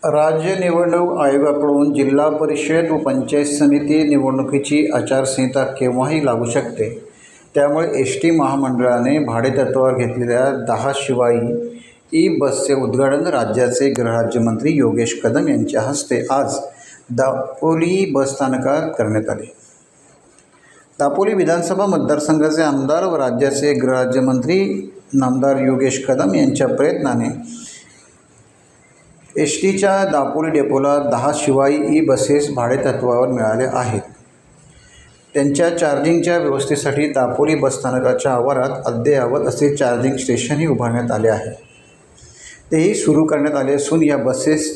राज्य निवडणूक आयोगाकडून जिल्हा परिषद व पंचायत समिती निवडणुकीची आचारसंहिता केव्हाही लागू शकते. त्यामुळे एस.टी. महामंडळाने भाडेतत्त्वावर घेतलेल्या 10 शिवाई ई बसचे उद्घाटन राज्याचे गृहराज्यमंत्री योगेश कदम यांच्या हस्ते आज दापोली बसस्थानकात करण्यात आले. दापोली विधानसभा मतदारसंघाचे आमदार व राज्याचे गृहराज्यमंत्री नामदार योगेश कदम यांच्या प्रयत्नाने एस.टीच्या दापोली डेपोला 10 शिवाई ई बसेस भाडेतत्त्वावर मिळाल्या आहेत. त्यांच्या चार्जिंगच्या व्यवस्थेसाठी दापोली बसस्थानकाच्या आवारात अद्ययावत असे चार्जिंग स्टेशनही उभारण्यात आले आहे. तेही सुरू करण्यात आले असून या बसेस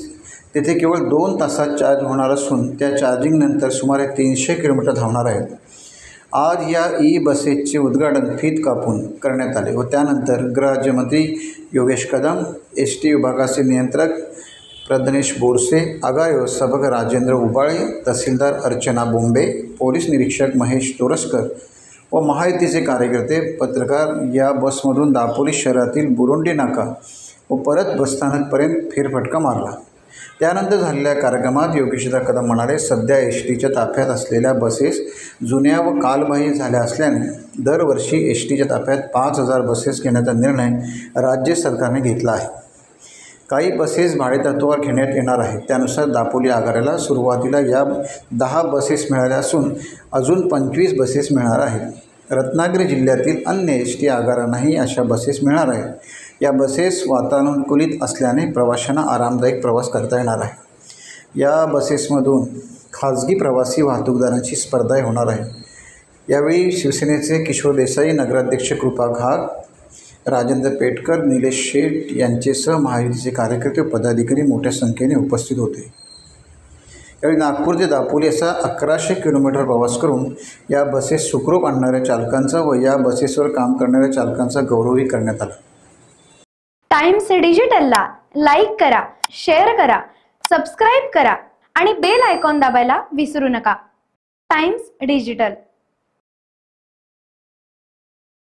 तेथे केवळ 2 तासात चार्ज होणार असून त्या चार्जिंगनंतर सुमारे 300 किलोमीटर धावणार आहेत. आज या ई बसेसचे उद्घाटन फीत कापून करण्यात आले व त्यानंतर गृहराज्यमंत्री योगेश कदम, एस.टी. विभागाचे नियंत्रक प्रज्ञेश बोरसे, आगार व्यवस्थापक राजेंद्र उबाळे, तहसीलदार अर्चना बोंबे, पोलीस निरीक्षक महेश तोरसकर व महायुतीचे कार्यकर्ते, पत्रकार या बसमधून दापोली शहरातील बुरुंडी नाका व परत बसस्थानकपर्यंत फेरफटका मारला. त्यानंतर झालेल्या कार्यक्रमात योगेशदा कदम म्हणाले, सध्या एस.टीच्या ताफ्यात असलेल्या बसेस जुन्या व कालबाह्य झाल्या असल्याने दरवर्षी एस.टीच्या ताफ्यात 5000 बसेस घेण्याचा निर्णय राज्य सरकारने घेतला आहे. काही बसेस भाडेतत्त्वावर घेण्यात येणार आहेत. त्यानुसार दापोली आगाराला सुरुवातीला या 10 बसेस मिळाल्या असून अजून 25 बसेस मिळणार आहेत. रत्नागिरी जिल्ह्यातील अन्य एस.टी. आगारांनाही अशा बसेस मिळणार आहेत. या बसेस वातानुकूलित असल्याने प्रवाशांना आरामदायक प्रवास करता येणार आहे. या बसेसमधून खाजगी प्रवासी वाहतूकदारांची स्पर्धा होणार आहे. यावेळी शिवसेनेचे किशोर देसाई, नगराध्यक्ष कृपा घाग, राजेंद्र पेटकर, निलेश शेठ यांचेसह महायुतीचे कार्यकर्ते व पदाधिकारी मोठ्या संख्येने उपस्थित होते. यावेळी नागपूर ते दापोली असा 1100 किलोमीटर प्रवास करून या बसेस सुखरूप आणणाऱ्या चालकांचा व या बसेसवर काम करणाऱ्या चालकांचा गौरवही करण्यात आला. टाइम्स डिजिटलला लाईक करा, शेअर करा, सबस्क्राईब करा आणि बेल आयकॉन दाबायला विसरू नका. Times digital.